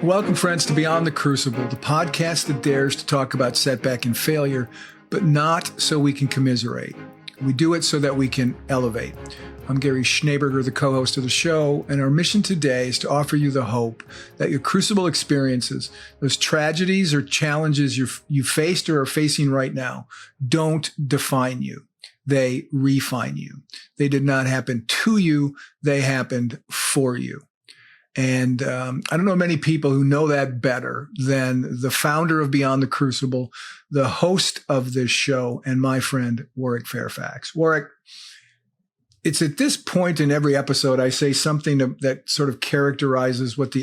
Welcome, friends, to Beyond the Crucible, the podcast that dares to talk about setback and failure, but not so we can commiserate. We do it so that we can elevate. I'm Gary Schneeberger, the co-host of the show, and our mission today is to offer you the hope that your Crucible experiences, those tragedies or challenges you faced or are facing right now, don't define you. They refine you. They did not happen to you. They happened for you. And I don't know many people who know that better than the founder of Beyond the Crucible, the host of this show, and my friend, Warwick Fairfax. Warwick, it's at this point in every episode I say something that sort of characterizes what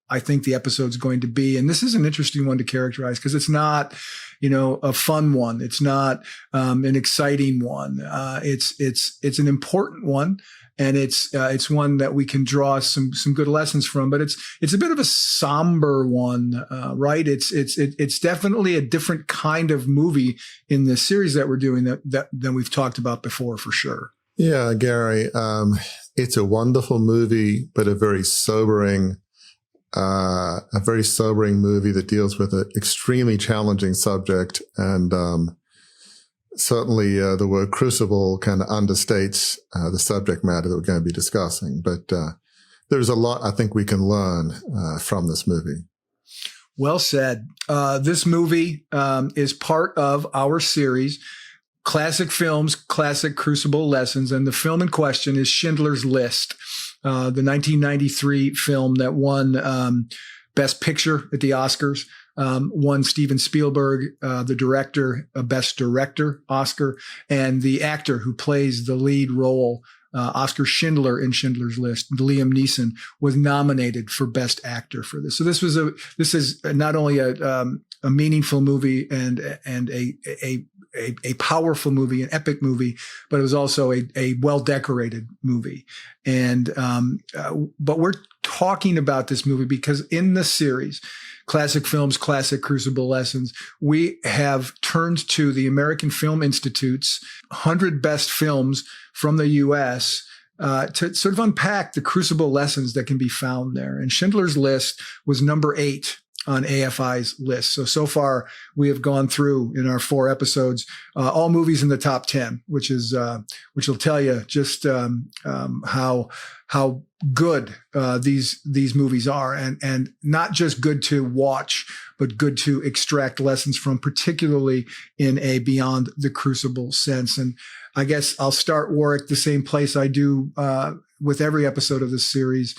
I think the episode's going to be. And this is an interesting one to characterize because it's not, a fun one. It's not an exciting one. It's an important one. And it's one that we can draw some good lessons from, but it's a bit of a somber one, right? It's definitely a different kind of movie in the series that we're doing than we've talked about before, for sure. Yeah, Gary, it's a wonderful movie, but a very sobering movie that deals with an extremely challenging subject. And certainly the word crucible kind of understates the subject matter that we're going to be discussing. But there's a lot I think we can learn from this movie. Well said. This movie is part of our series, Classic Films, Classic Crucible Lessons. And the film in question is Schindler's List, the 1993 film that won Best Picture at the Oscars. Won Steven Spielberg, the director, Best Director Oscar, and the actor who plays the lead role, Oskar Schindler in Schindler's List, Liam Neeson, was nominated for Best Actor for this. So this is not only a meaningful movie and a powerful movie, an epic movie, but it was also a well-decorated movie. And but we're talking about this movie because in the series, Classic Films, Classic Crucible Lessons, we have turned to the American Film Institute's 100 best films from the U.S. To sort of unpack the Crucible lessons that can be found there. And Schindler's List was number 8 on AFI's list. So far, we have gone through in our 4 episodes, all movies in the top 10, which will tell you just how good these movies are, and not just good to watch, but good to extract lessons from, particularly in a Beyond the Crucible sense. And I guess I'll start, Warwick, the same place I do with every episode of this series.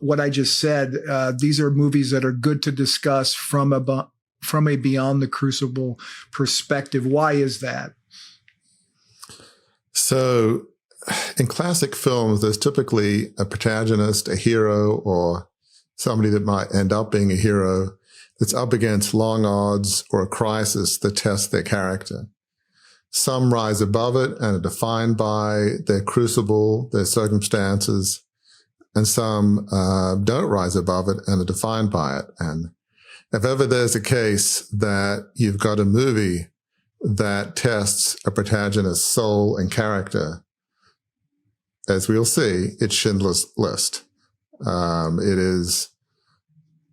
What I just said, these are movies that are good to discuss from a Beyond the Crucible perspective. Why is that? So in classic films, there's typically a protagonist, a hero, or somebody that might end up being a hero that's up against long odds or a crisis that tests their character. Some rise above it and are defined by their crucible, their circumstances, and some don't rise above it and are defined by it. And if ever there's a case that you've got a movie that tests a protagonist's soul and character, as we'll see, it's Schindler's List. It is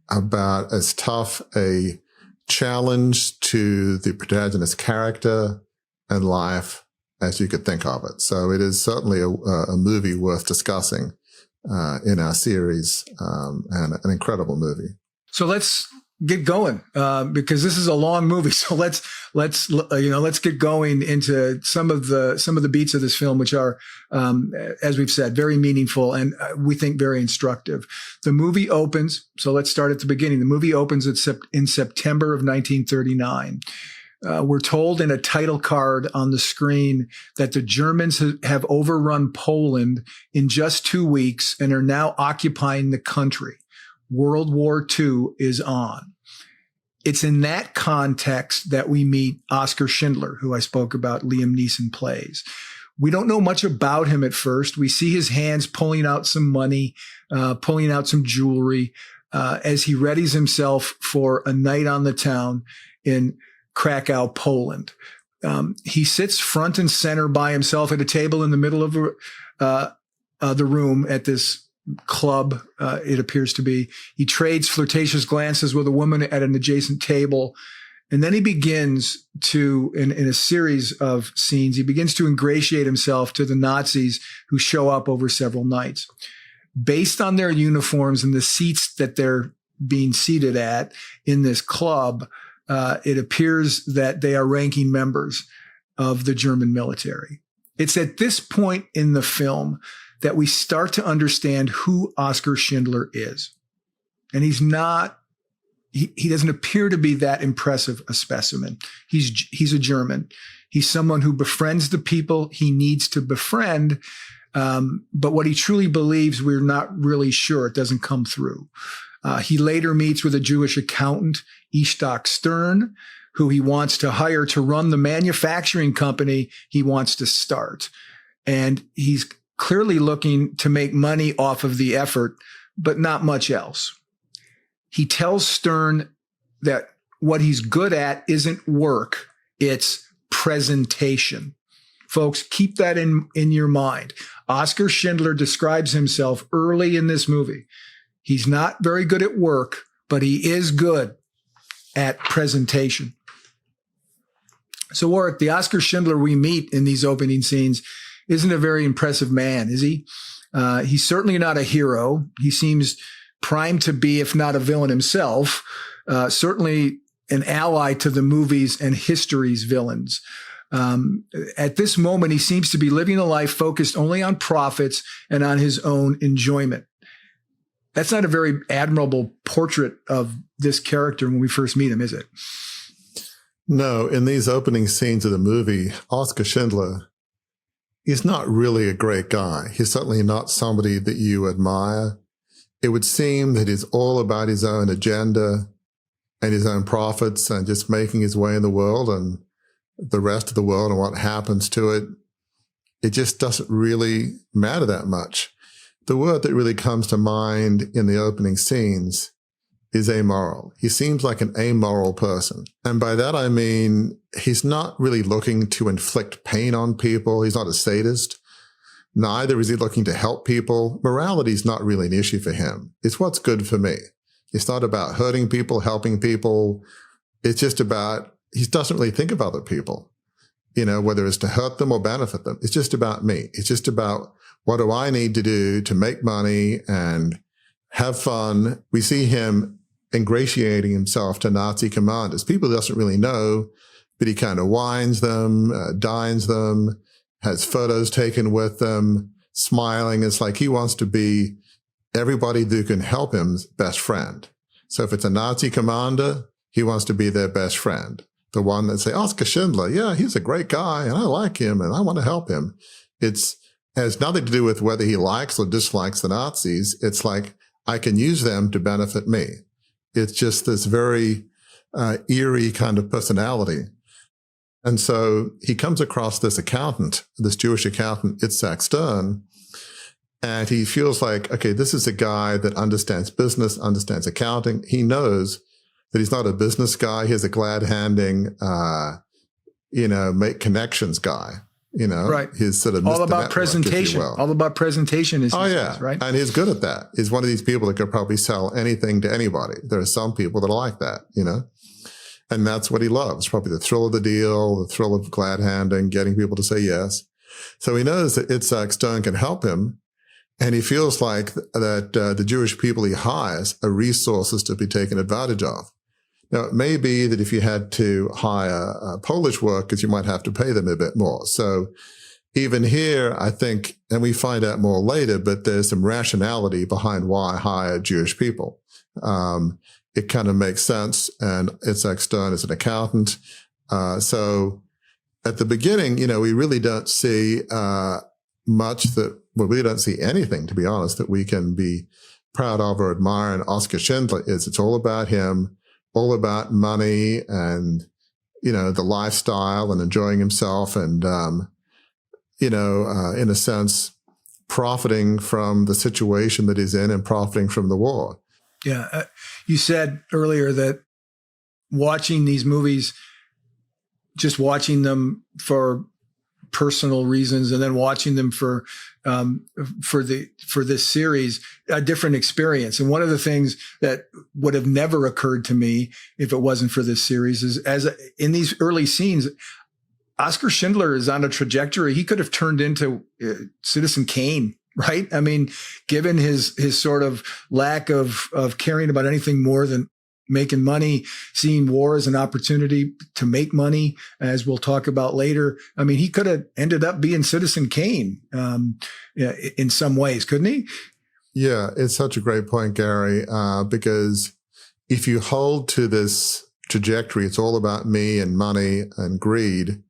about as tough a challenge to the protagonist's character and life as you could think of it. So it is certainly a movie worth discussing in our series, and an incredible movie. So let's get going, because this is a long movie. So let's get going into some of the beats of this film, which are, as we've said, very meaningful and we think very instructive. The movie opens. So let's start at the beginning. The movie opens in September of 1939. We're told in a title card on the screen that the Germans have overrun Poland in just 2 weeks and are now occupying the country. World War II is on. It's in that context that we meet Oskar Schindler, who I spoke about, Liam Neeson plays. We don't know much about him at first. We see his hands pulling out some money, pulling out some jewelry, as he readies himself for a night on the town in Krakow, Poland. He sits front and center by himself at a table in the middle of the room at this club, it appears to be. He trades flirtatious glances with a woman at an adjacent table. And then he begins to, in a series of scenes, he begins to ingratiate himself to the Nazis who show up over several nights. Based on their uniforms and the seats that they're being seated at in this club, it appears that they are ranking members of the German military. It's at this point in the film that we start to understand who Oskar Schindler is. And he's not, he doesn't appear to be that impressive a specimen. He's a German. He's someone who befriends the people he needs to befriend. But what he truly believes, we're not really sure. It doesn't come through. He later meets with a Jewish accountant, Ishtak Stern, who he wants to hire to run the manufacturing company he wants to start. And he's clearly looking to make money off of the effort, but not much else. He tells Stern that what he's good at isn't work, it's presentation. Folks, keep that in your mind. Oskar Schindler describes himself early in this movie. He's not very good at work, but he is good at presentation. So, Warwick, the Oskar Schindler we meet in these opening scenes isn't a very impressive man, is he? He's certainly not a hero. He seems primed to be, if not a villain himself, certainly an ally to the movies and history's villains. At this moment, he seems to be living a life focused only on profits and on his own enjoyment. That's not a very admirable portrait of this character when we first meet him, is it? No, in these opening scenes of the movie, Oskar Schindler, he's not really a great guy. He's certainly not somebody that you admire. It would seem that he's all about his own agenda and his own profits and just making his way in the world and the rest of the world and what happens to it. It just doesn't really matter that much. The word that really comes to mind in the opening scenes is amoral. He seems like an amoral person. And by that, I mean, he's not really looking to inflict pain on people. He's not a sadist. Neither is he looking to help people. Morality is not really an issue for him. It's what's good for me. It's not about hurting people, helping people. It's just about, he doesn't really think of other people, whether it's to hurt them or benefit them. It's just about me. It's just about what do I need to do to make money and have fun. We see him ingratiating himself to Nazi commanders, people he doesn't really know, but he kind of wines them, dines them, has photos taken with them, smiling. It's like he wants to be everybody who can help him's best friend. So if it's a Nazi commander, he wants to be their best friend. The one that say, Oskar Schindler, yeah, he's a great guy and I like him and I want to help him. It has nothing to do with whether he likes or dislikes the Nazis. It's like, I can use them to benefit me. It's just this very eerie kind of personality. And so he comes across this accountant, this Jewish accountant, Itzhak Stern, and he feels like, okay, this is a guy that understands business, understands accounting. He knows that he's not a business guy. He's a glad-handing, make connections guy. Right. He's sort of all Mr. about Network, presentation. All about presentation is says, right? And he's good at that. He's one of these people that could probably sell anything to anybody. There are some people that are like that, and that's what he loves. Probably the thrill of the deal, the thrill of glad handing, getting people to say yes. So he knows that Itzhak Stern can help him. And he feels like that the Jewish people he hires are resources to be taken advantage of. Now, it may be that if you had to hire Polish workers, you might have to pay them a bit more. So even here, I think, and we find out more later, but there's some rationality behind why hire Jewish people. It kind of makes sense. And Itzhak Stern is an accountant. So at the beginning, we really don't see we don't see anything, to be honest, that we can be proud of or admire. And Oskar Schindler it's all about him, all about money and, the lifestyle and enjoying himself and, in a sense, profiting from the situation that he's in and profiting from the war. Yeah. You said earlier that watching these movies, just watching them for personal reasons, and then watching them for this series, a different experience. And one of the things that would have never occurred to me if it wasn't for this series is, in these early scenes, Oskar Schindler is on a trajectory. He could have turned into Citizen Kane, right? I mean, given his sort of lack of caring about anything more than making money, seeing war as an opportunity to make money, as we'll talk about later. I mean, he could have ended up being Citizen Kane in some ways, couldn't he? Yeah, it's such a great point, Gary, because if you hold to this trajectory, it's all about me and money and greed,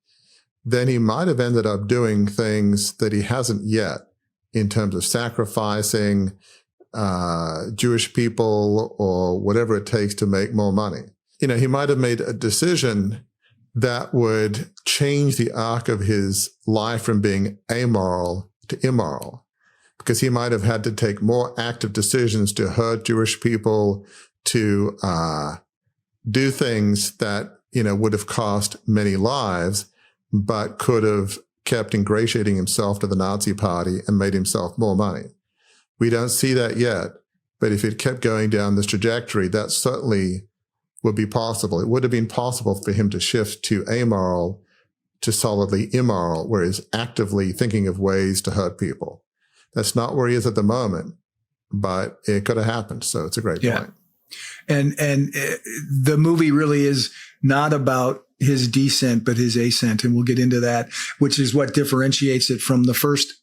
then he might have ended up doing things that he hasn't yet, in terms of sacrificing Jewish people or whatever it takes to make more money. You know, he might have made a decision that would change the arc of his life from being amoral to immoral, because he might have had to take more active decisions to hurt Jewish people, to do things that, you know, would have cost many lives, but could have kept ingratiating himself to the Nazi party and made himself more money. We don't see that yet, but if it kept going down this trajectory, that certainly would be possible. It would have been possible for him to shift to amoral to solidly immoral, where he's actively thinking of ways to hurt people. That's not where he is at the moment, but it could have happened. So it's a great point. And the movie really is not about his descent, but his ascent. And we'll get into that, which is what differentiates it from the first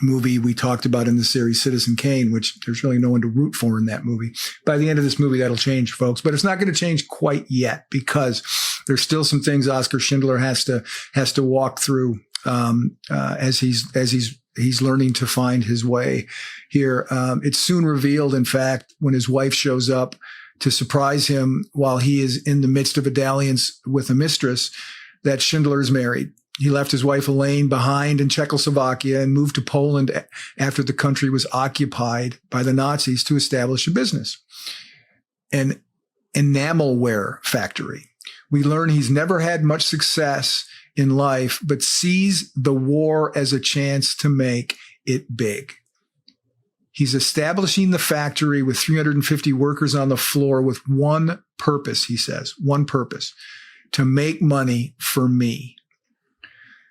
movie we talked about in the series, Citizen Kane, which there's really no one to root for in that movie. By the end of this movie, that'll change, folks, but it's not going to change quite yet, because there's still some things Oskar Schindler has to walk through as he's learning to find his way here. It's soon revealed, in fact, when his wife shows up to surprise him while he is in the midst of a dalliance with a mistress, that Schindler is married. He left his wife Elaine behind in Czechoslovakia and moved to Poland after the country was occupied by the Nazis to establish a business, an enamelware factory. We learn he's never had much success in life, but sees the war as a chance to make it big. He's establishing the factory with 350 workers on the floor with one purpose, he says, one purpose: to make money for me.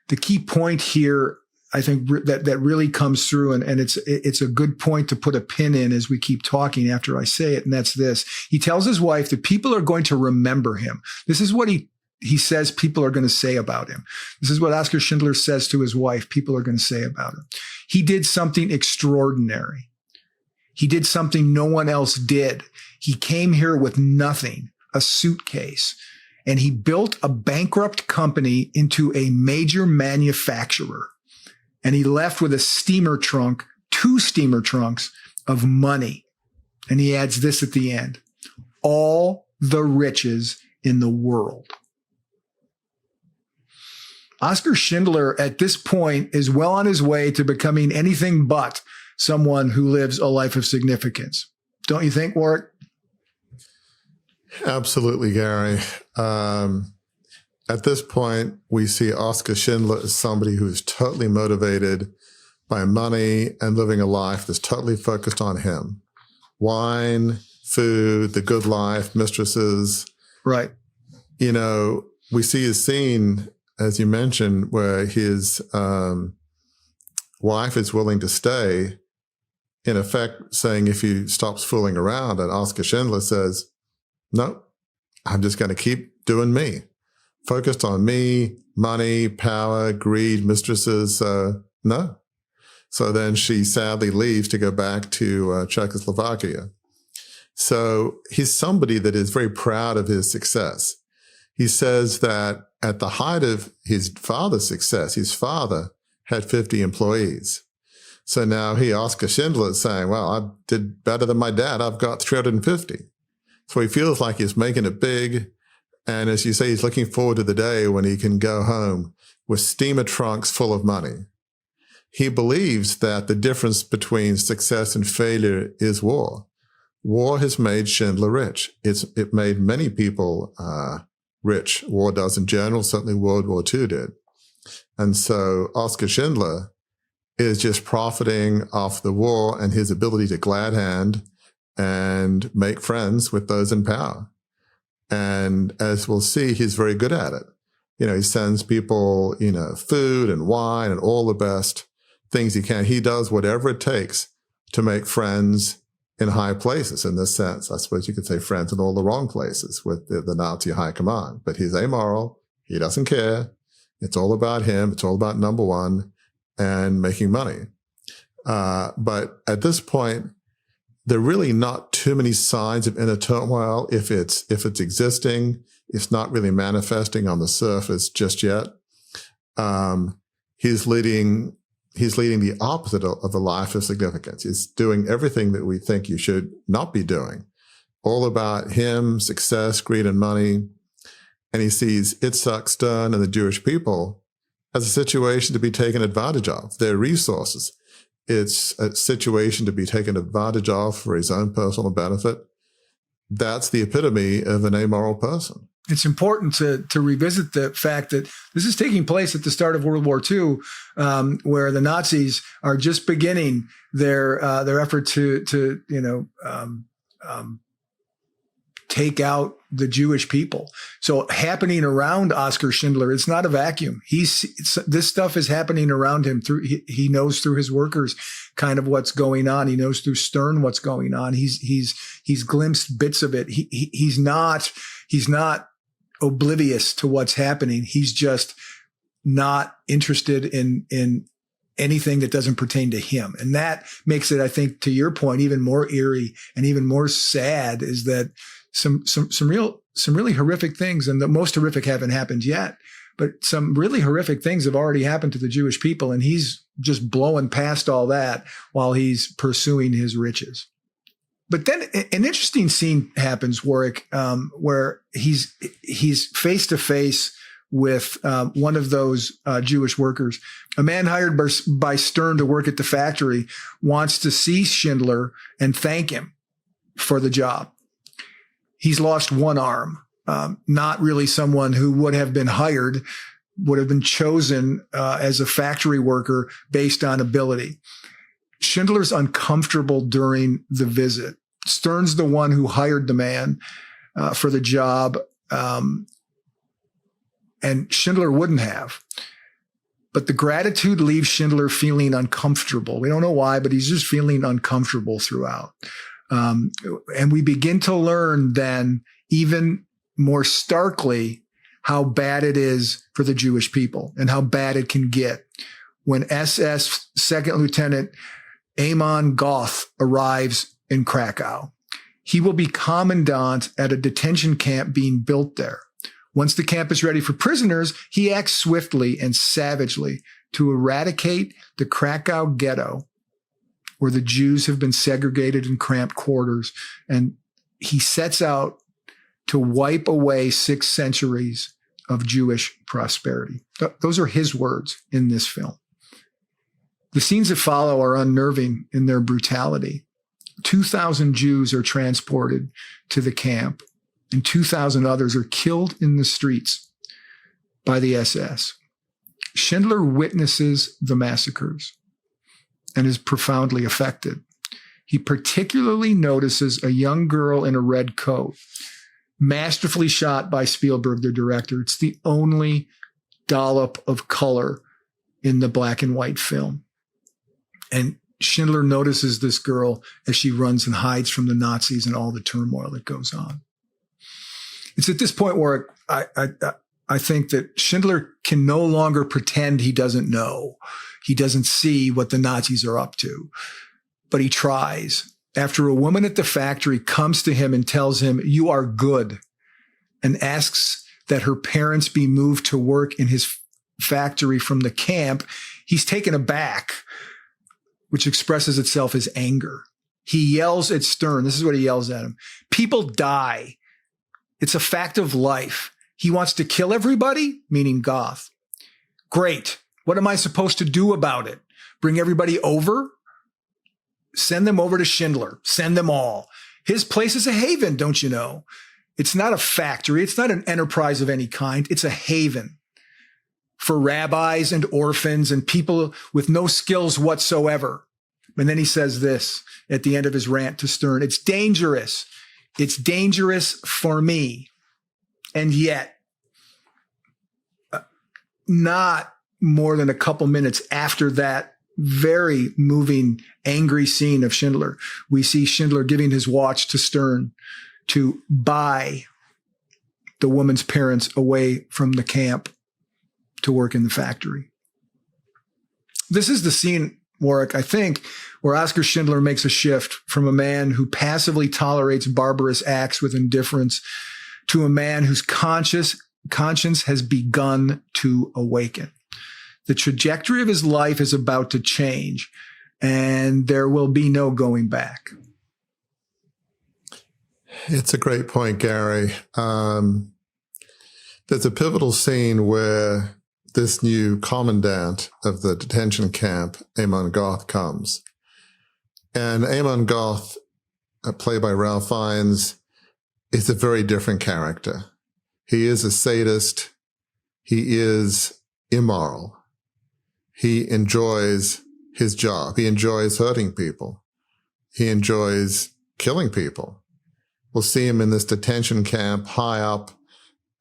The key point here, I think, that really comes through, and it's a good point to put a pin in as we keep talking after I say it, and that's this. He tells his wife that people are going to remember him. This is what he says people are going to say about him. This is what Oskar Schindler says to his wife people are going to say about him. He did something extraordinary. He did something no one else did. He came here with nothing, a suitcase, and he built a bankrupt company into a major manufacturer. And he left with a steamer trunk, 2 steamer trunks of money. And he adds this at the end: all the riches in the world. Oskar Schindler at this point is well on his way to becoming anything but someone who lives a life of significance. Don't you think, Warwick? Absolutely, Gary. At this point, we see Oskar Schindler as somebody who is totally motivated by money and living a life that's totally focused on him. Wine, food, the good life, mistresses. Right. You know, we see a scene, as you mentioned, where his wife is willing to stay, in effect saying, if he stops fooling around, and Oskar Schindler says, no, I'm just going to keep doing me. Focused on me, money, power, greed, mistresses. No. So then she sadly leaves to go back to Czechoslovakia. So he's somebody that is very proud of his success. He says that at the height of his father's success, his father had 50 employees. So now Oskar Schindler, is saying, well, I did better than my dad. I've got 350. So he feels like he's making it big. And as you say, he's looking forward to the day when he can go home with steamer trunks full of money. He believes that the difference between success and failure is war. War has made Schindler rich. It made many people rich. War does in general. Certainly World War II did. And so Oskar Schindler is just profiting off the war and his ability to glad hand and make friends with those in power. And as we'll see, he's very good at it. He sends people, food and wine and all the best things he can. He does whatever it takes to make friends in high places. In this sense, I suppose you could say friends in all the wrong places with the Nazi high command. But he's amoral. He doesn't care. It's all about him. It's all about number one and making money. But at this point, there are really not too many signs of inner turmoil. If it's existing, it's not really manifesting on the surface just yet. He's leading the opposite of a life of significance. He's doing everything that we think you should not be doing. All about him, success, greed, and money. And he sees Itzhak Stern and the Jewish people as a situation to be taken advantage of, their resources. It's a situation to be taken advantage of for his own personal benefit. That's the epitome of an amoral person. It's important to revisit the fact that this is taking place at the start of World War II, where the Nazis are just beginning their effort to take out the Jewish people. So happening around Oskar Schindler, it's not a vacuum. This stuff is happening around him. He knows through his workers kind of what's going on. He knows through Stern what's going on. He's glimpsed bits of it. He's not oblivious to what's happening. He's just not interested in anything that doesn't pertain to him. And that makes it, I think, to your point, even more eerie and even more sad, is that some really horrific things, and the most horrific haven't happened yet, but some really horrific things have already happened to the Jewish people. And he's just blowing past all that while he's pursuing his riches. But then an interesting scene happens, Warwick, where he's face to face with one of those Jewish workers. A man hired by Stern to work at the factory wants to see Schindler and thank him for the job. He's lost one arm, not really someone who would have been hired, would have been chosen as a factory worker based on ability. Schindler's uncomfortable during the visit. Stern's the one who hired the man for the job, and Schindler wouldn't have. But the gratitude leaves Schindler feeling uncomfortable. We don't know why, but he's just feeling uncomfortable throughout. And we begin to learn then, even more starkly, how bad it is for the Jewish people and how bad it can get when SS Second Lieutenant Amon Goth arrives in Krakow. He will be commandant at a detention camp being built there. Once the camp is ready for prisoners, he acts swiftly and savagely to eradicate the Krakow ghetto, where the Jews have been segregated in cramped quarters. And he sets out to wipe away 6 centuries of Jewish prosperity. Those are his words in this film. The scenes that follow are unnerving in their brutality. 2,000 Jews are transported to the camp, and 2,000 others are killed in the streets by the SS. Schindler witnesses the massacres and is profoundly affected. He particularly notices a young girl in a red coat, masterfully shot by Spielberg, the director. It's the only dollop of color in the black and white film. And Schindler notices this girl as she runs and hides from the Nazis and all the turmoil that goes on. It's at this point where I think that Schindler can no longer pretend he doesn't know. He doesn't see what the Nazis are up to, but he tries. After a woman at the factory comes to him and tells him, "You are good," and asks that her parents be moved to work in his factory from the camp, he's taken aback, which expresses itself as anger. He yells at Stern. This is what he yells at him. "People die. It's a fact of life. He wants to kill everybody," meaning Goth. "Great. What am I supposed to do about it? Bring everybody over? Send them over to Schindler. Send them all. His place is a haven, don't you know? It's not a factory. It's not an enterprise of any kind. It's a haven for rabbis and orphans and people with no skills whatsoever. And then he says this at the end of his rant to Stern: it's dangerous. It's dangerous for me. And yet, not more than a couple minutes after that very moving, angry scene of Schindler, we see Schindler giving his watch to Stern to buy the woman's parents away from the camp to work in the factory. This is the scene, Warwick, I think, where Oskar Schindler makes a shift from a man who passively tolerates barbarous acts with indifference to a man whose conscience has begun to awaken. The trajectory of his life is about to change, and there will be no going back. It's a great point, Gary. There's a pivotal scene where this new commandant of the detention camp, Amon Goth, comes. And Amon Goth, played by Ralph Fiennes, is a very different character. He is a sadist. He is immoral. He enjoys his job. He enjoys hurting people. He enjoys killing people. We'll see him in this detention camp high up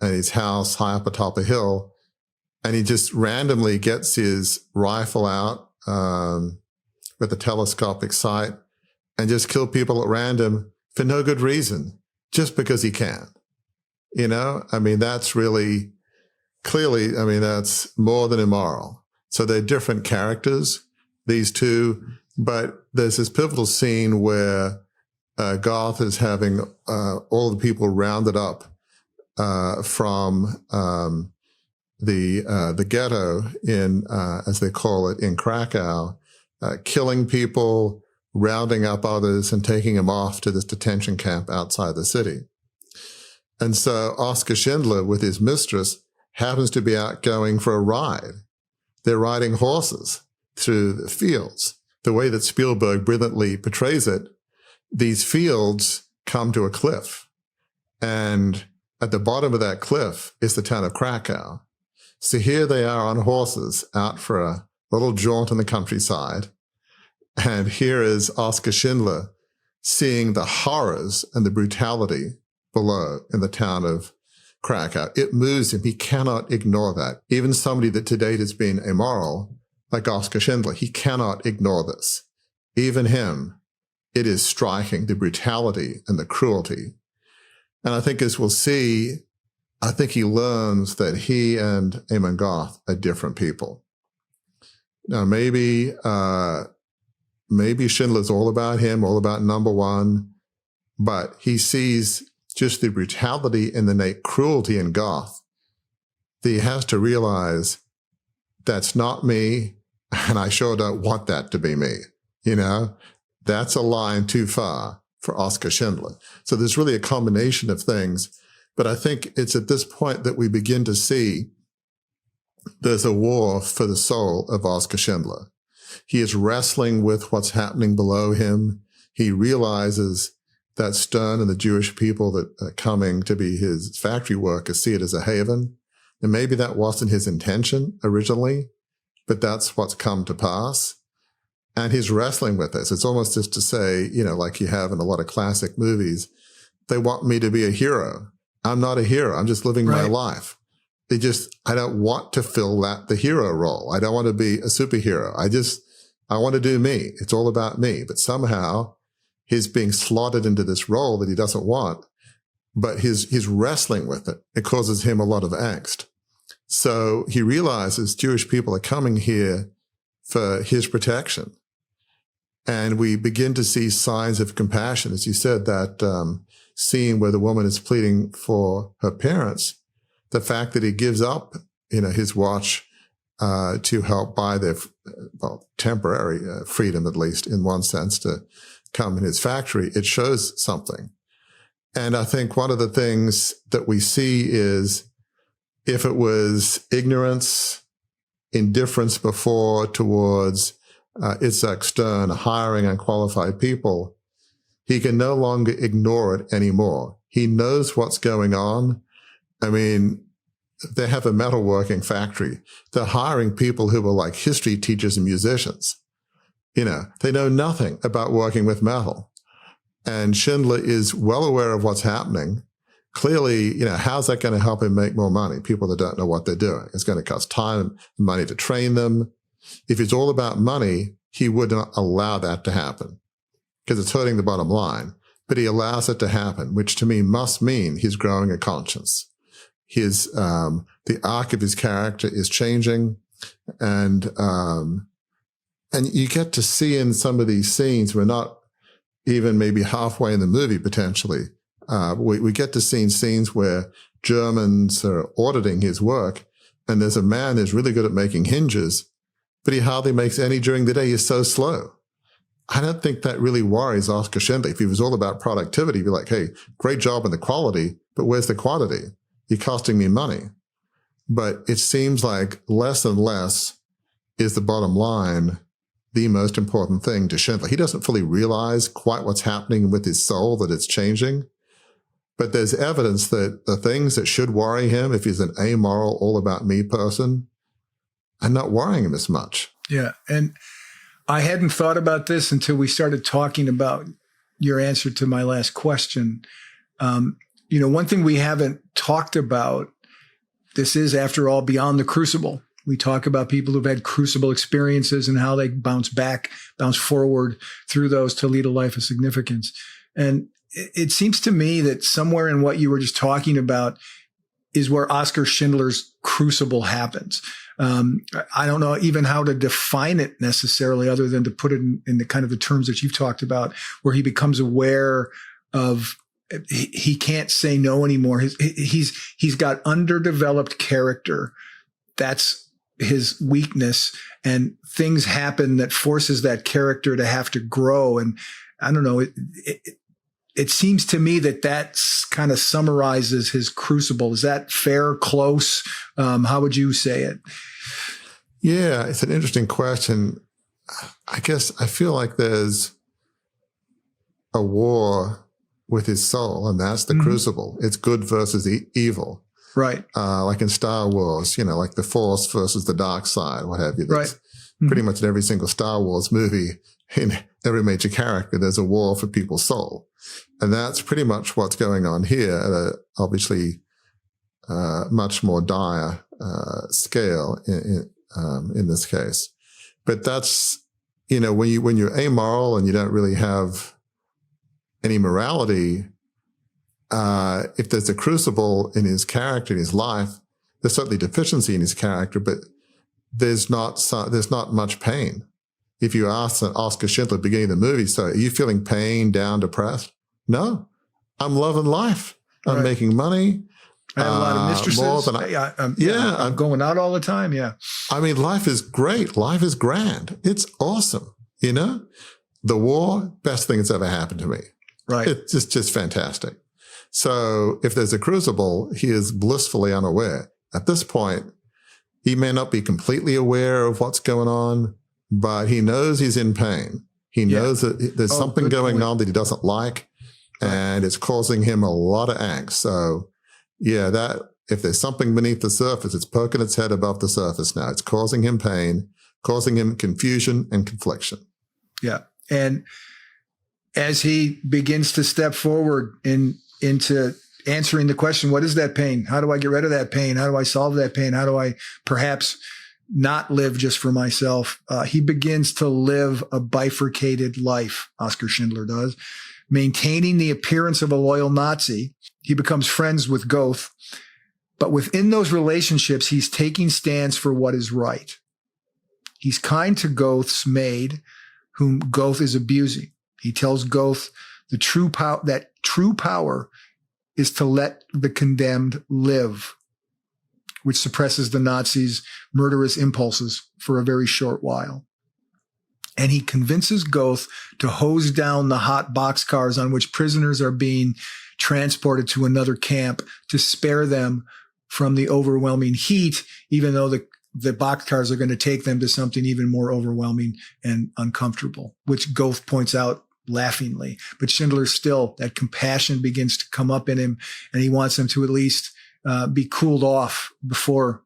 at his house, high up atop a hill, and he just randomly gets his rifle out with a telescopic sight and just kill people at random for no good reason, just because he can. You know, I mean, that's really clearly, I mean, that's more than immoral. So they're different characters, these two, but there's this pivotal scene where Goth is having all the people rounded up from the ghetto in, as they call it, in Krakow, killing people, rounding up others, and taking them off to this detention camp outside the city. And so Oskar Schindler, with his mistress, happens to be out going for a ride. They're riding horses through the fields. The way that Spielberg brilliantly portrays it, these fields come to a cliff. And at the bottom of that cliff is the town of Krakow. So here they are on horses out for a little jaunt in the countryside. And here is Oskar Schindler seeing the horrors and the brutality below in the town of Krakow. It moves him. He cannot ignore that. Even somebody that to date has been immoral, like Oskar Schindler, he cannot ignore this. Even him, it is striking, the brutality and the cruelty. And I think as we'll see, I think he learns that he and Amon Goth are different people. Now, maybe Schindler's all about him, all about number one, but he sees just the brutality and the innate cruelty in Goth. He has to realize that's not me, and I sure don't want that to be me. You know, that's a line too far for Oskar Schindler. So there's really a combination of things, but I think it's at this point that we begin to see there's a war for the soul of Oskar Schindler. He is wrestling with what's happening below him. He realizes that Stern and the Jewish people that are coming to be his factory workers see it as a haven. And maybe that wasn't his intention originally, but that's what's come to pass. And he's wrestling with this. It's almost just to say, you know, like you have in a lot of classic movies, they want me to be a hero. I'm not a hero. I'm just living my life. I don't want to fill the hero role. I don't want to be a superhero. I want to do me. It's all about me. But somehow he's being slotted into this role that he doesn't want, but he's wrestling with it. It causes him a lot of angst. So he realizes Jewish people are coming here for his protection. And we begin to see signs of compassion. As you said, that scene where the woman is pleading for her parents, the fact that he gives up, you know, his watch to help buy their, temporary freedom, at least in one sense, to come in his factory, it shows something. And I think one of the things that we see is if it was ignorance, indifference before towards Itzhak Stern hiring unqualified people, he can no longer ignore it anymore. He knows what's going on. I mean, they have a metalworking factory. They're hiring people who are like history teachers and musicians. They know nothing about working with metal. And Schindler is well aware of what's happening. Clearly, how's that going to help him make more money? People that don't know what they're doing. It's going to cost time and money to train them. If it's all about money, he would not allow that to happen because it's hurting the bottom line. But he allows it to happen, which to me must mean he's growing a conscience. The arc of his character is changing, and you get to see in some of these scenes, we're not even maybe halfway in the movie potentially. We get to see scenes where Germans are auditing his work, and there's a man who's really good at making hinges, but he hardly makes any during the day. He's so slow. I don't think that really worries Oskar Schindler. If he was all about productivity, he'd be like, hey, great job in the quality, but where's the quantity? You're costing me money. But it seems like less and less is the bottom line the most important thing to Schindler. He doesn't fully realize quite what's happening with his soul, that it's changing. But there's evidence that the things that should worry him, if he's an amoral, all about me person, are not worrying him as much. Yeah. And I hadn't thought about this until we started talking about your answer to my last question. One thing we haven't talked about, this is, after all, beyond the Crucible. We talk about people who've had Crucible experiences and how they bounce forward through those to lead a life of significance. And it seems to me that somewhere in what you were just talking about is where Oskar Schindler's Crucible happens. I don't know even how to define it necessarily, other than to put it in the kind of the terms that you've talked about, where he becomes aware of he can't say no anymore. He's got underdeveloped character. That's his weakness, and things happen that forces that character to have to grow. And I don't know, it seems to me that that's kind of summarizes his Crucible. Is that fair? Close? How would you say it? Yeah, it's an interesting question. I guess I feel like there's a war with his soul, and that's the Crucible. It's good versus evil. Right. Like in Star Wars, like the Force versus the dark side, what have you. That's right. Pretty much in every single Star Wars movie, in every major character, there's a war for people's soul. And that's pretty much what's going on here at a obviously much more dire scale in this case. But that's, when you're amoral and you don't really have any morality, if there's a crucible in his character, in his life, there's certainly deficiency in his character, but there's not much pain. If you ask Oskar Schindler at the beginning of the movie, so are you feeling pain, down, depressed? No, I'm loving life. I'm making money. I have a lot of mistresses. More than I'm going out all the time. Yeah. I mean, life is great. Life is grand. It's awesome. The war, best thing that's ever happened to me. Right. It's just fantastic. So if there's a crucible, he is blissfully unaware. At this point, he may not be completely aware of what's going on, but he knows he's in pain. He knows that there's something going on that he doesn't like, and it's causing him a lot of angst. So that if there's something beneath the surface, it's poking its head above the surface now. It's causing him pain, causing him confusion and confliction. Yeah. And as he begins to step forward into answering the question, what is that pain? How do I get rid of that pain? How do I solve that pain? How do I perhaps not live just for myself? He begins to live a bifurcated life, Oskar Schindler does. Maintaining the appearance of a loyal Nazi, he becomes friends with Goethe. But within those relationships, he's taking stands for what is right. He's kind to Goethe's maid, whom Goethe is abusing. He tells Goethe that true power is to let the condemned live, which suppresses the Nazis' murderous impulses for a very short while. And he convinces Goethe to hose down the hot boxcars on which prisoners are being transported to another camp to spare them from the overwhelming heat, even though the boxcars are going to take them to something even more overwhelming and uncomfortable, which Goethe points out laughingly. But Schindler still, that compassion begins to come up in him, and he wants them to at least be cooled off before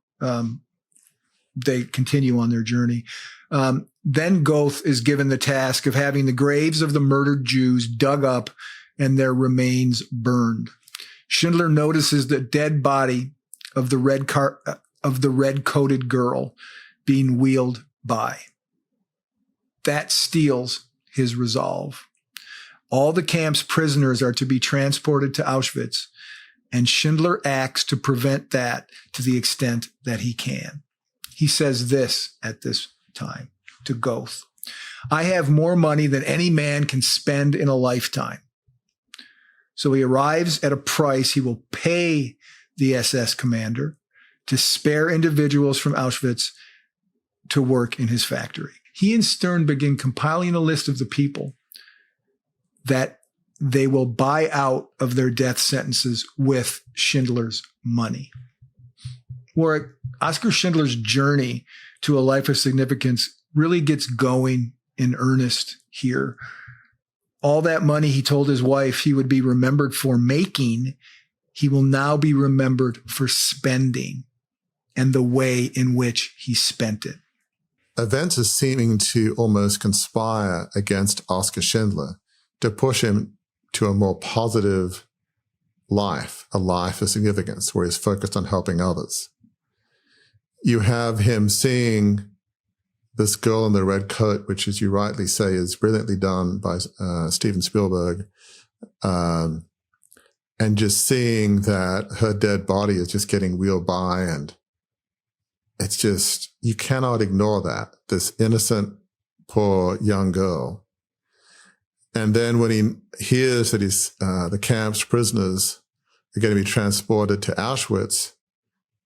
they continue on their journey. Then Goth is given the task of having the graves of the murdered Jews dug up and their remains burned. Schindler notices the dead body of the red-coated girl being wheeled by. That steels his resolve. All the camp's prisoners are to be transported to Auschwitz, and Schindler acts to prevent that to the extent that he can. He says this at this time to Goth: "I have more money than any man can spend in a lifetime." So he arrives at a price he will pay the SS commander to spare individuals from Auschwitz to work in his factory. He and Stern begin compiling a list of the people that they will buy out of their death sentences with Schindler's money. Where Oskar Schindler's journey to a life of significance really gets going in earnest here. All that money he told his wife he would be remembered for making, he will now be remembered for spending, and the way in which he spent it. Events are seeming to almost conspire against Oskar Schindler to push him to a more positive life, a life of significance, where he's focused on helping others. You have him seeing this girl in the red coat, which, as you rightly say, is brilliantly done by Steven Spielberg, and just seeing that her dead body is just getting wheeled by, and it's just, you cannot ignore that, this innocent, poor young girl. And then when he hears that the camp's prisoners are going to be transported to Auschwitz,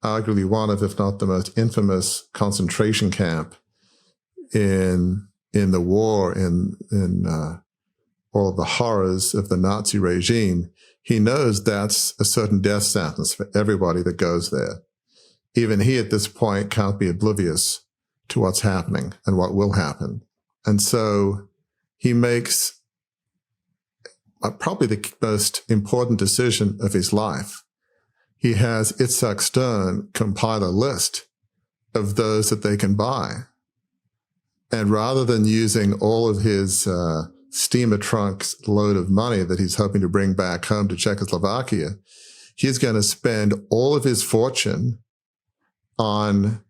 arguably one of, if not the most infamous concentration camp in the war, in all of the horrors of the Nazi regime, he knows that's a certain death sentence for everybody that goes there. Even he at this point can't be oblivious to what's happening and what will happen. And so he makes probably the most important decision of his life. He has Itzhak Stern compile a list of those that they can buy. And rather than using all of his steamer trunks load of money that he's hoping to bring back home to Czechoslovakia, he's going to spend all of his fortune on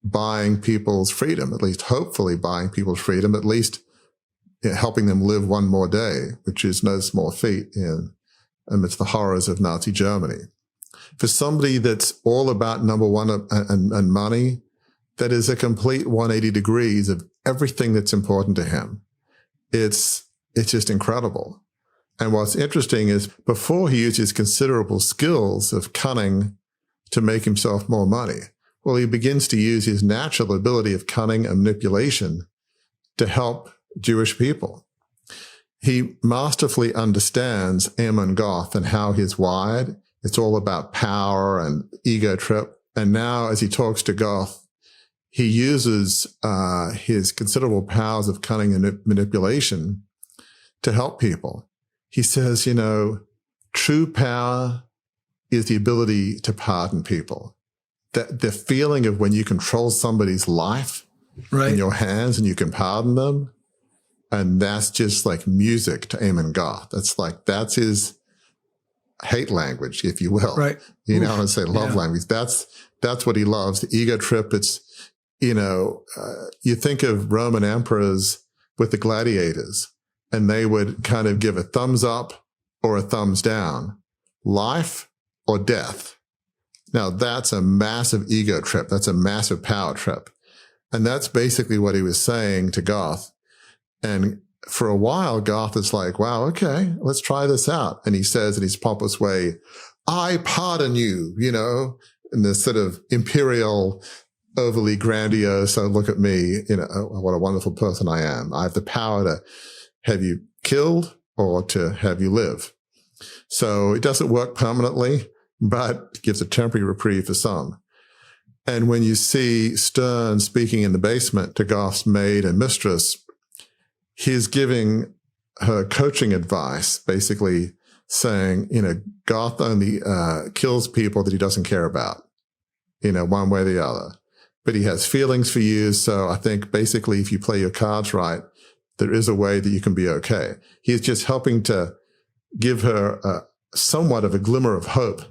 buying people's freedom, at least hopefully buying people's freedom, at least helping them live one more day, which is no small feat amidst the horrors of Nazi Germany. For somebody that's all about number one and money, that is a complete 180 degrees of everything that's important to him. It's just incredible. And what's interesting is before he uses considerable skills of cunning to make himself more money, well, he begins to use his natural ability of cunning and manipulation to help Jewish people. He masterfully understands Amon Goth and how he's wired. It's all about power and ego trip. And now as he talks to Goth, he uses his considerable powers of cunning and manipulation to help people. He says, true power is the ability to pardon people. That the feeling of when you control somebody's life in your hands and you can pardon them, and that's just like music to Amon Goth. That's his hate language, if you will. Right. I want to say love language. That's what he loves. The ego trip. It's, you think of Roman emperors with the gladiators, and they would kind of give a thumbs up or a thumbs down, life or death. Now that's a massive ego trip. That's a massive power trip. And that's basically what he was saying to Goth. And for a while, Goth is like, wow, okay, let's try this out. And he says in his pompous way, I pardon you, in this sort of imperial, overly grandiose, oh, look at me, what a wonderful person I am. I have the power to have you killed or to have you live. So it doesn't work permanently, but it gives a temporary reprieve for some. And when you see Stern speaking in the basement to Goth's maid and mistress, he's giving her coaching advice, basically saying, Goth only kills people that he doesn't care about, one way or the other. But he has feelings for you. So I think basically if you play your cards right, there is a way that you can be okay. He's just helping to give her somewhat of a glimmer of hope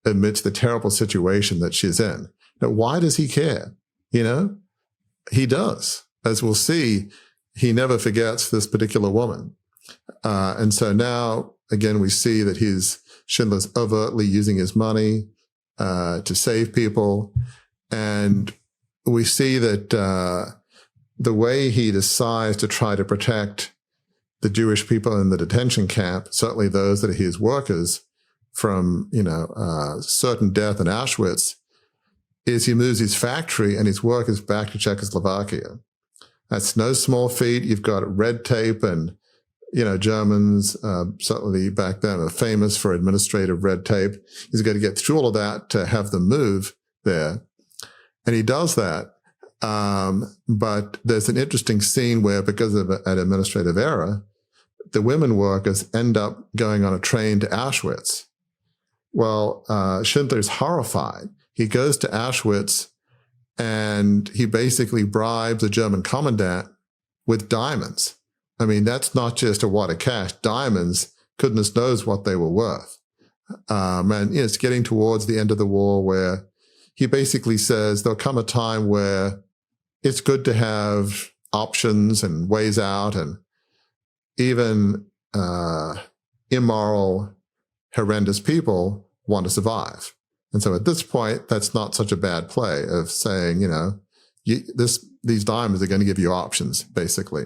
amidst the terrible situation that she's in. Now, why does he care? He does. As we'll see, he never forgets this particular woman. And so now, again, we see that Schindler's overtly using his money to save people. And we see that the way he decides to try to protect the Jewish people in the detention camp, certainly those that are his workers, from, certain death in Auschwitz, is he moves his factory and his workers back to Czechoslovakia. That's no small feat. You've got red tape and, Germans, certainly back then, are famous for administrative red tape. He's got to get through all of that to have them move there. And he does that. But there's an interesting scene where, because of an administrative error, the women workers end up going on a train to Auschwitz. Well, Schindler's horrified. He goes to Auschwitz and he basically bribes the German commandant with diamonds. I mean, that's not just a wad of cash. Diamonds, goodness knows what they were worth. And it's getting towards the end of the war where he basically says there'll come a time where it's good to have options and ways out, and even immoral, horrendous people want to survive. And so at this point, that's not such a bad play of saying, these diamonds are going to give you options, basically.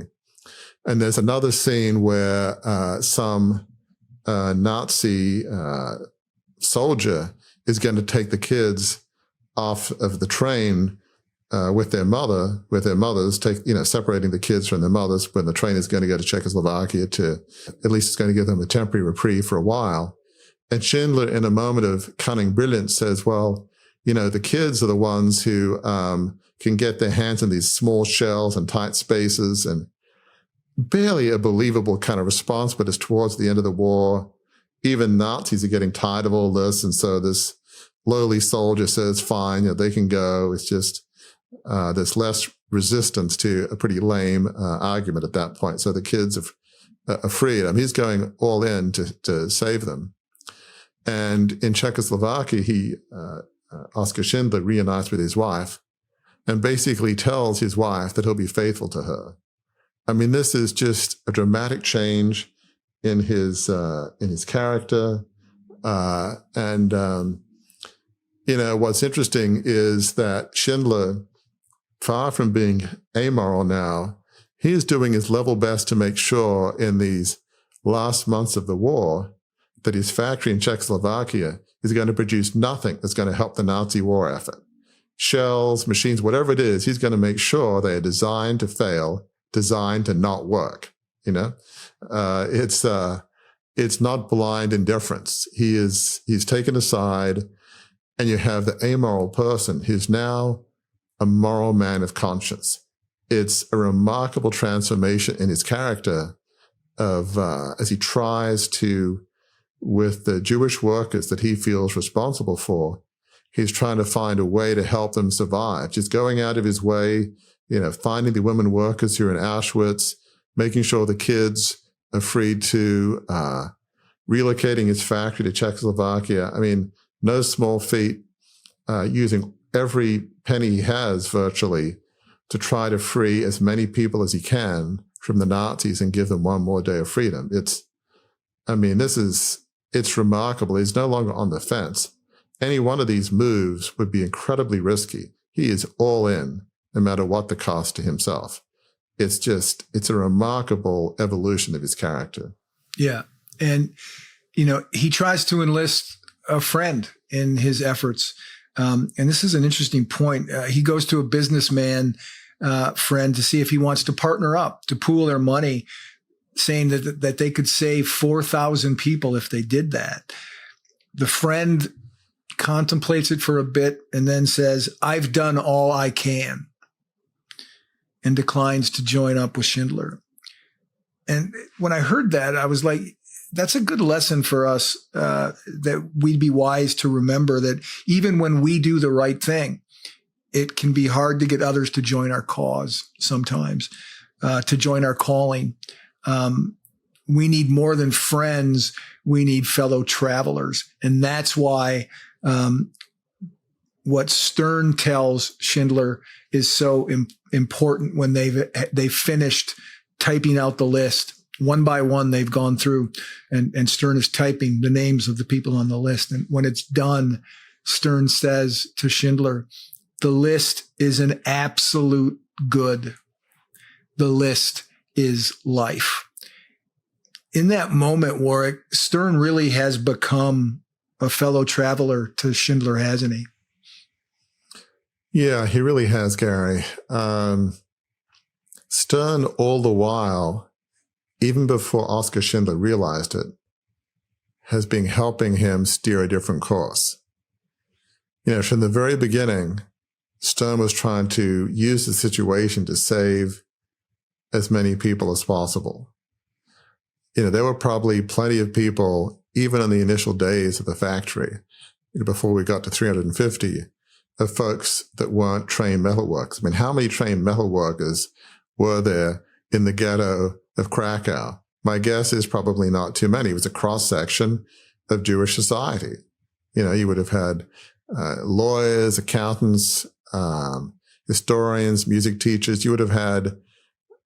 And there's another scene where some Nazi soldier is going to take the kids off of the train with their mothers, separating the kids from their mothers when the train is going to go to Czechoslovakia at least it's going to give them a temporary reprieve for a while. And Schindler, in a moment of cunning brilliance, says, well, the kids are the ones who can get their hands in these small shells and tight spaces, and barely a believable kind of response, but it's towards the end of the war. Even Nazis are getting tired of all this. And so this lowly soldier says, fine, they can go. It's just there's less resistance to a pretty lame argument at that point. So the kids are freed. He's going all in to save them. And in Czechoslovakia, Oskar Schindler reunites with his wife and basically tells his wife that he'll be faithful to her. This is just a dramatic change in his character. What's interesting is that Schindler, far from being amoral now, he is doing his level best to make sure in these last months of the war that his factory in Czechoslovakia is going to produce nothing that's going to help the Nazi war effort. Shells, machines, whatever it is, he's going to make sure they are designed to fail, designed to not work. It's not blind indifference. He's taken aside, and you have the amoral person who's now a moral man of conscience. It's a remarkable transformation in his character as he tries to, with the Jewish workers that he feels responsible for, he's trying to find a way to help them survive, just going out of his way, finding the women workers who are in Auschwitz, making sure the kids are freed to, relocating his factory to Czechoslovakia. No small feat, using every penny he has virtually to try to free as many people as he can from the Nazis and give them one more day of freedom. It's remarkable. He's no longer on the fence. Any one of these moves would be incredibly risky. He is all in, no matter what the cost to himself. It's a remarkable evolution of his character. Yeah. And, he tries to enlist a friend in his efforts. And this is an interesting point. He goes to a businessman friend to see if he wants to partner up, to pool their money, saying that they could save 4,000 people if they did that. The friend contemplates it for a bit and then says, I've done all I can, and declines to join up with Schindler. And when I heard that, I was like, that's a good lesson for us, that we'd be wise to remember that even when we do the right thing, it can be hard to get others to join our cause sometimes, to join our calling. We need more than friends. We need fellow travelers. And that's why what Stern tells Schindler is so important when they've finished typing out the list. One by one, they've gone through, and Stern is typing the names of the people on the list. And when it's done, Stern says to Schindler, the list is an absolute good. The list is life. In that moment, Warwick, Stern really has become a fellow traveler to Schindler, hasn't he? Yeah, he really has, Gary. Stern, all the while, even before Oskar Schindler realized it, has been helping him steer a different course. From the very beginning, Stern was trying to use the situation to save as many people as possible. There were probably plenty of people, even in the initial days of the factory, before we got to 350, of folks that weren't trained metalworkers. I mean, how many trained metalworkers were there in the ghetto of Krakow? My guess is probably not too many. It was a cross-section of Jewish society. You would have had lawyers, accountants, historians, music teachers. You would have had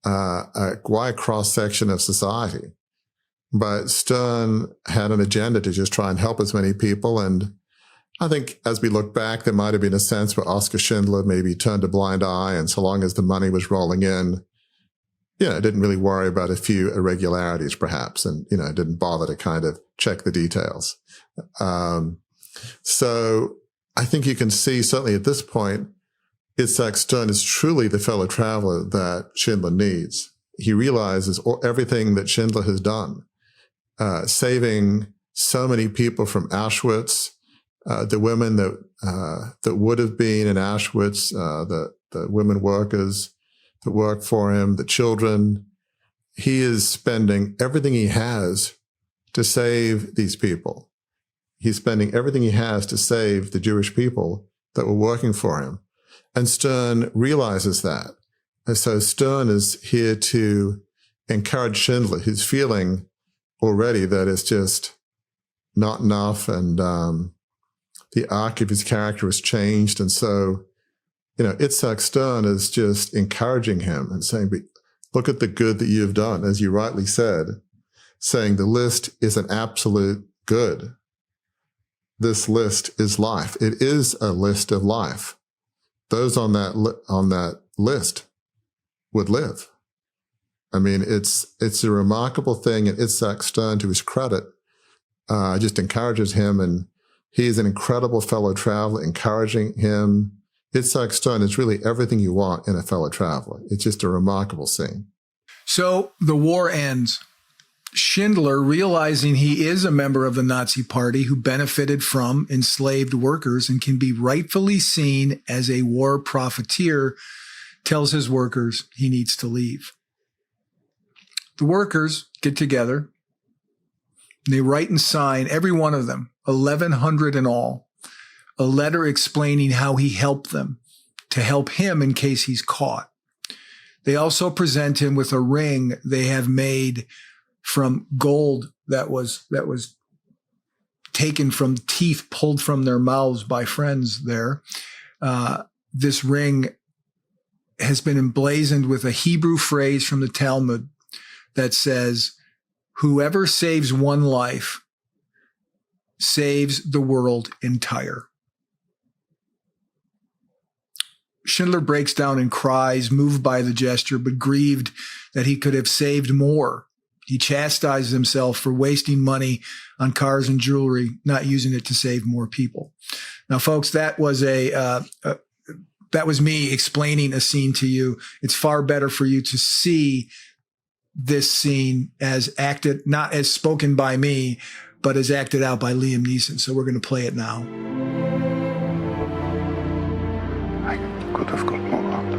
a wide cross-section of society. But Stern had an agenda to just try and help as many people. And I think as we look back, there might have been a sense where Oskar Schindler maybe turned a blind eye, and so long as the money was rolling in, didn't really worry about a few irregularities, perhaps, and, didn't bother to kind of check the details. So I think you can see, certainly at this point, Itzhak Stern is truly the fellow traveler that Schindler needs. He realizes everything that Schindler has done, saving so many people from Auschwitz, the women that would have been in Auschwitz, the women workers that work for him, the children. He is spending everything he has to save these people. He's spending everything he has to save the Jewish people that were working for him. And Stern realizes that. And so Stern is here to encourage Schindler, who's feeling already that it's just not enough, and the arc of his character has changed. And so, Itzhak Stern is just encouraging him and saying, look at the good that you've done, as you rightly said, saying the list is an absolute good. This list is life. It is a list of life. Those on that list would live. I mean, it's a remarkable thing, and Itzhak Stern, to his credit, just encourages him, and he is an incredible fellow traveler, encouraging him. Itzhak Stern is really everything you want in a fellow traveler. It's just a remarkable scene. So the war ends. Schindler, realizing he is a member of the Nazi Party who benefited from enslaved workers and can be rightfully seen as a war profiteer, tells his workers he needs to leave. The workers get together. And they write and sign, every one of them, 1,100 in all, a letter explaining how he helped them, to help him in case he's caught. They also present him with a ring they have made from gold that was taken from teeth pulled from their mouths by friends there. This ring has been emblazoned with a Hebrew phrase from the Talmud that says, whoever saves one life saves the world entire. Schindler breaks down and cries, moved by the gesture, but grieved that he could have saved more. He chastises himself for wasting money on cars and jewelry, not using it to save more people. Now, folks, that was me explaining a scene to you. It's far better for you to see this scene as acted, not as spoken by me, but as acted out by Liam Neeson. So we're going to play it now. I could have got more out.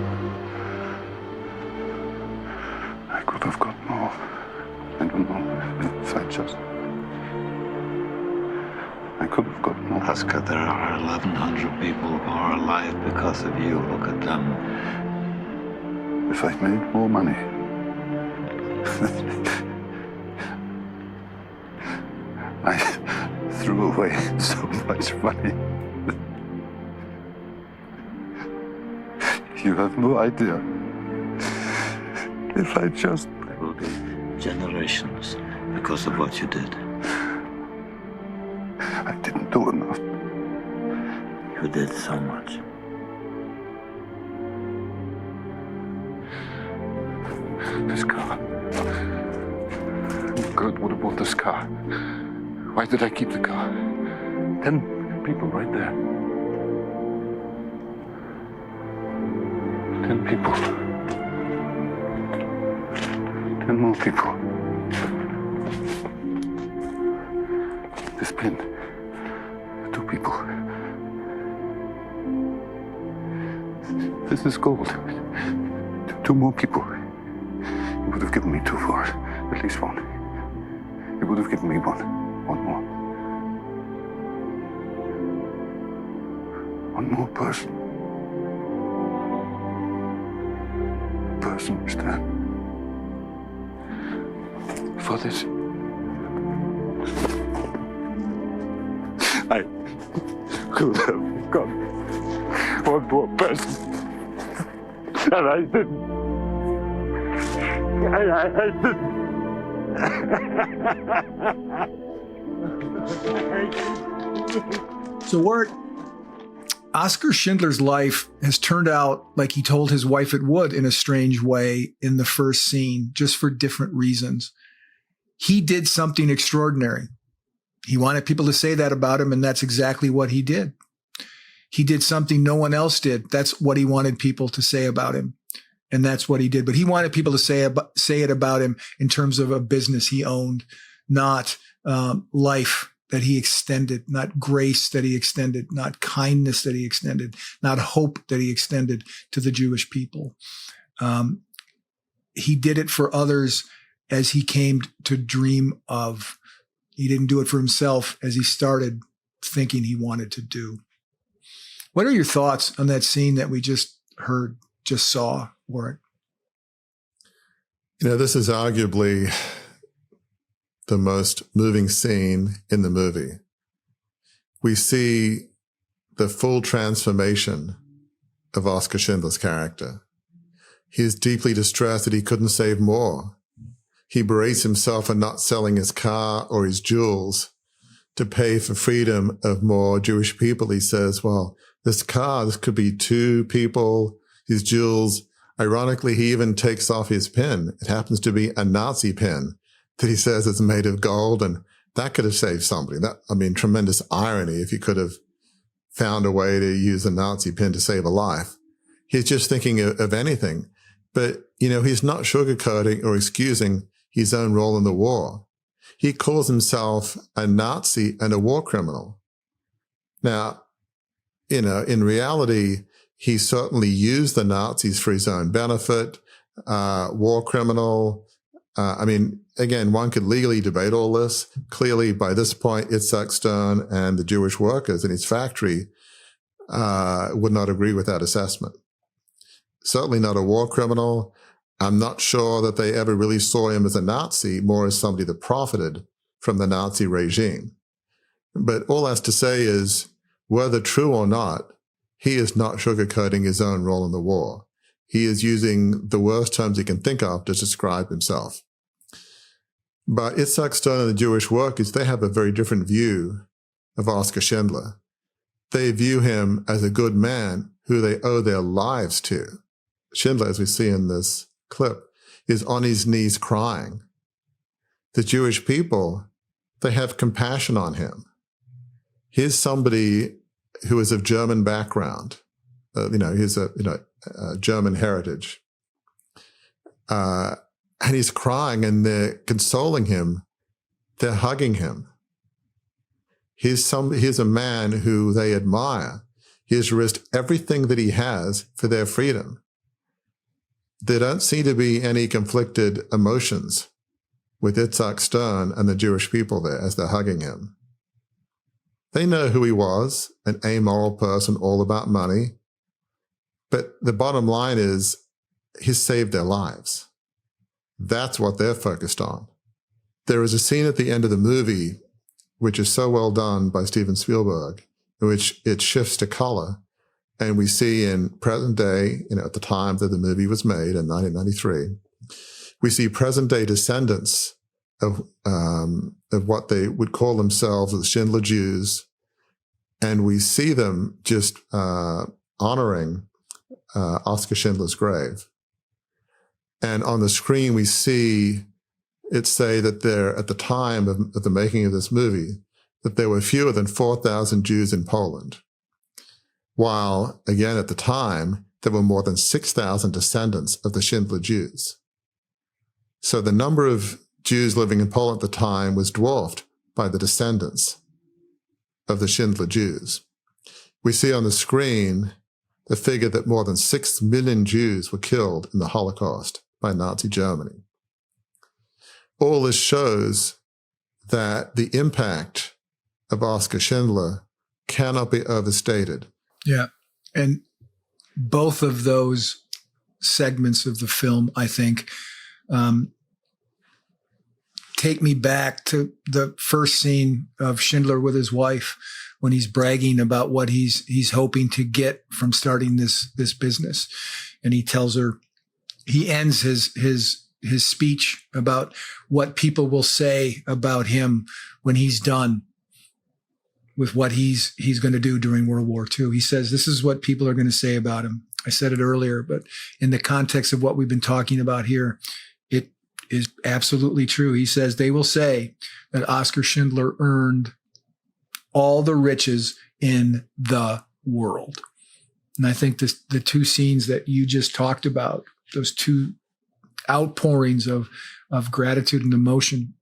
I could have got more. I don't know if I just I could have got more. Oskar, there are 1,100 people who are alive because of you. Look at them. If I'd made more money. I threw away so much money. You have no idea. If I just... There will be generations because of what you did. I didn't do enough. You did so much. This car. God would have bought this car. Why did I keep the car? 10 people right there. 10 people. 10 more people. This pin. 2 people. This is gold. 2 more people. You would have given me 2 for it. At least 1. You would have given me 1. 1 more. 1 more person. Person stand for this. I could have got 1 more person. And I didn't. I didn't. So, Wirt, Oskar Schindler's life has turned out like he told his wife it would in a strange way in the first scene, just for different reasons. He did something extraordinary. He wanted people to say that about him, and that's exactly what he did. He did something no one else did. That's what he wanted people to say about him. And that's what he did. But he wanted people to say it about him in terms of a business he owned, not life that he extended, not grace that he extended, not kindness that he extended, not hope that he extended to the Jewish people. He did it for others as he came to dream of. He didn't do it for himself as he started thinking he wanted to do. What are your thoughts on that scene that we just heard, just saw, Warren? You know, this is arguably the most moving scene in the movie. We see the full transformation of Oskar Schindler's character. He's deeply distressed that he couldn't save more. He berates himself for not selling his car or his jewels to pay for freedom of more Jewish people. He says, well, this car, this could be 2 people, his jewels. Ironically, he even takes off his pin. It happens to be a Nazi pin that he says is made of gold, and that could have saved somebody. Tremendous irony if you could have found a way to use a Nazi pin to save a life. He's just thinking of anything. But, you know, he's not sugarcoating or excusing his own role in the war. He calls himself a Nazi and a war criminal. Now, you know, in reality, he certainly used the Nazis for his own benefit, war criminal. Again, one could legally debate all this. Clearly, by this point, Itzhak Stern and the Jewish workers in his factory would not agree with that assessment. Certainly not a war criminal. I'm not sure that they ever really saw him as a Nazi, more as somebody that profited from the Nazi regime. But all that's to say is, whether true or not, he is not sugarcoating his own role in the war. He is using the worst terms he can think of to describe himself. But Itzhak Stern and the Jewish workers, they have a very different view of Oskar Schindler. They view him as a good man who they owe their lives to. Schindler, as we see in this clip, is on his knees crying. The Jewish people, they have compassion on him. Here's somebody who is of German background. He's a German heritage. And he's crying, and they're consoling him. They're hugging him. Here's a man who they admire. He has risked everything that he has for their freedom. There don't seem to be any conflicted emotions with Itzhak Stern and the Jewish people there as they're hugging him. They know who he was, an amoral person, all about money. But the bottom line is he saved their lives. That's what they're focused on. There is a scene at the end of the movie, which is so well done by Steven Spielberg, in which it shifts to color. And we see in present day, at the time that the movie was made in 1993, we see present day descendants of what they would call themselves the Schindler Jews. And we see them just honoring Oskar Schindler's grave. And on the screen, we see it say that there, at the time of the making of this movie, that there were fewer than 4,000 Jews in Poland. While, again, at the time, there were more than 6,000 descendants of the Schindler Jews. So the number of Jews living in Poland at the time was dwarfed by the descendants of the Schindler Jews. We see on the screen the figure that more than 6 million Jews were killed in the Holocaust by Nazi Germany. All this shows that the impact of Oskar Schindler cannot be overstated. Yeah. And both of those segments of the film, I think, take me back to the first scene of Schindler with his wife when he's bragging about what he's hoping to get from starting this business. And he tells her, he ends his speech about what people will say about him when he's done with what he's going to do during World War II. He says, this is what people are going to say about him. I said it earlier, but in the context of what we've been talking about here, it is absolutely true. He says, they will say that Oskar Schindler earned all the riches in the world. And I think the two scenes that you just talked about, those two outpourings of gratitude and emotion,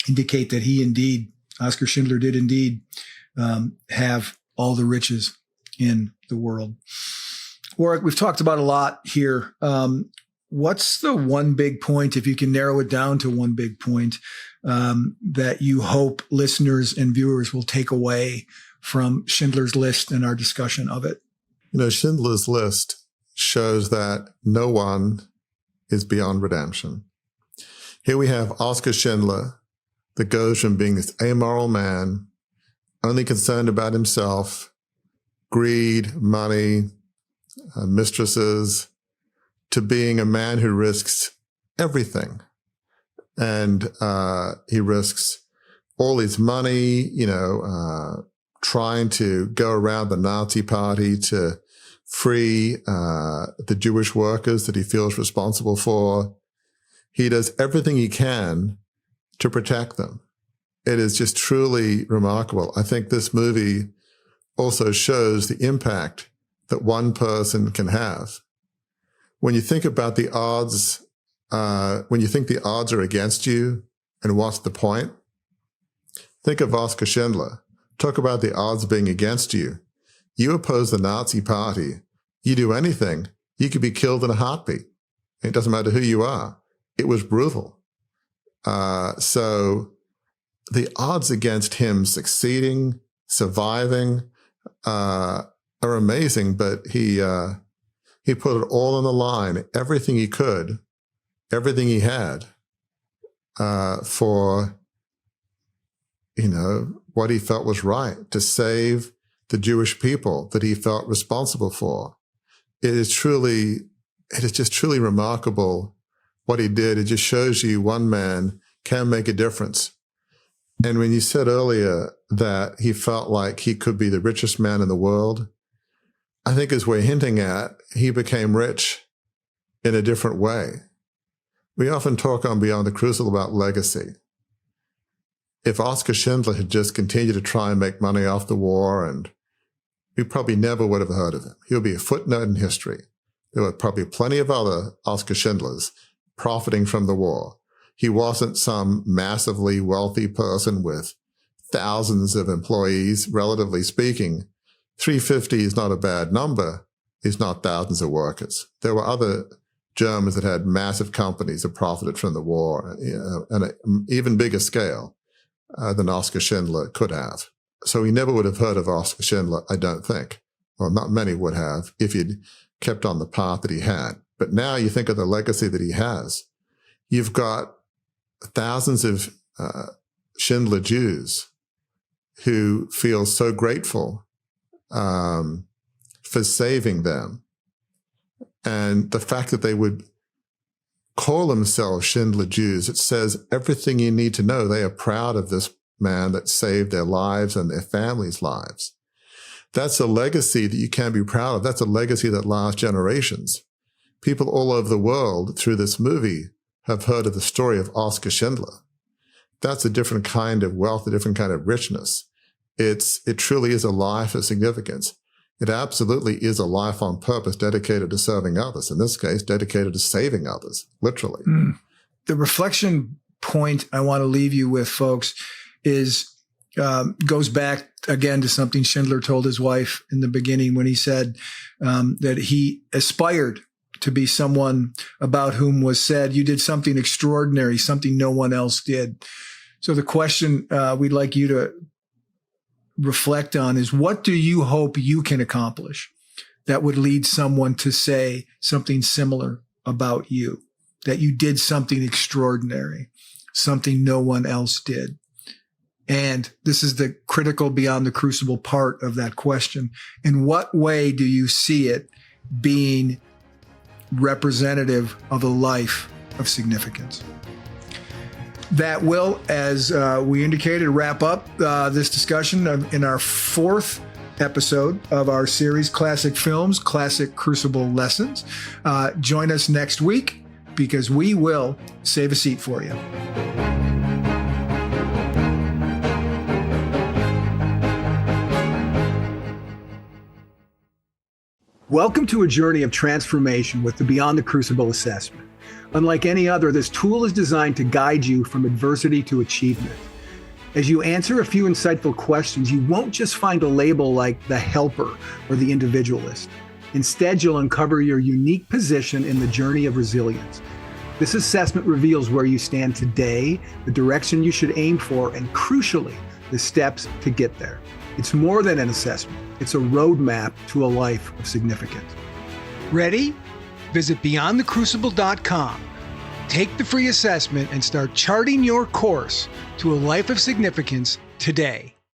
indicate that Oskar Schindler did indeed have all the riches in the world. Warwick, we've talked about a lot here. What's the one big point, if you can narrow it down to one big point, that you hope listeners and viewers will take away from Schindler's List and our discussion of it? Schindler's List shows that no one is beyond redemption. Here we have Oskar Schindler that goes from being this amoral man, only concerned about himself, greed, money, mistresses, to being a man who risks everything. And he risks all his money, trying to go around the Nazi party to free the Jewish workers that he feels responsible for. He does everything he can to protect them. It is just truly remarkable. I think this movie also shows the impact that one person can have. When you think about the odds, when you think the odds are against you, and what's the point? Think of Oskar Schindler. Talk about the odds being against you. You oppose the Nazi party. You do anything, you could be killed in a heartbeat. It doesn't matter who you are. It was brutal. So the odds against him succeeding, surviving, are amazing, but he put it all on the line, everything he could, everything he had, for, what he felt was right, to save the Jewish people that he felt responsible for. It is just truly remarkable what he did. It just shows you one man can make a difference. And when you said earlier that he felt like he could be the richest man in the world, I think as we're hinting at, he became rich in a different way. We often talk on Beyond the Crucible about legacy. If Oskar Schindler had just continued to try and make money off the war, and we probably never would have heard of him. He would be a footnote in history. There were probably plenty of other Oskar Schindlers profiting from the war. He wasn't some massively wealthy person with thousands of employees, relatively speaking. 350 is not a bad number. It's not thousands of workers. There were other Germans that had massive companies that profited from the war, and an even bigger scale than Oskar Schindler could have. So he never would have heard of Oskar Schindler, I don't think. Well, not many would have if he'd kept on the path that he had. But now you think of the legacy that he has. You've got thousands of Schindler Jews who feel so grateful for saving them. And the fact that they would call themselves Schindler Jews, it says everything you need to know. They are proud of this man that saved their lives and their families' lives. That's a legacy that you can be proud of. That's a legacy that lasts generations. People all over the world through this movie have heard of the story of Oskar Schindler. That's a different kind of wealth, a different kind of richness. It truly is a life of significance. It absolutely is a life on purpose dedicated to serving others. In this case, dedicated to saving others, literally. The reflection point I want to leave you with, folks, is goes back again to something Schindler told his wife in the beginning when he said that he aspired to be someone about whom was said, you did something extraordinary, something no one else did. So the question we'd like you to reflect on is, what do you hope you can accomplish that would lead someone to say something similar about you, that you did something extraordinary, something no one else did? And this is the critical beyond the crucible part of that question. In what way do you see it being representative of a life of significance? That will, as we indicated, wrap up this discussion in our fourth episode of our series, Classic Films, Classic Crucible Lessons. Join us next week because we will save a seat for you. Welcome to a journey of transformation with the Beyond the Crucible assessment. Unlike any other, this tool is designed to guide you from adversity to achievement. As you answer a few insightful questions, you won't just find a label like the helper or the individualist. Instead, you'll uncover your unique position in the journey of resilience. This assessment reveals where you stand today, the direction you should aim for, and crucially, the steps to get there. It's more than an assessment. It's a roadmap to a life of significance. Ready? Visit beyondthecrucible.com. Take the free assessment and start charting your course to a life of significance today.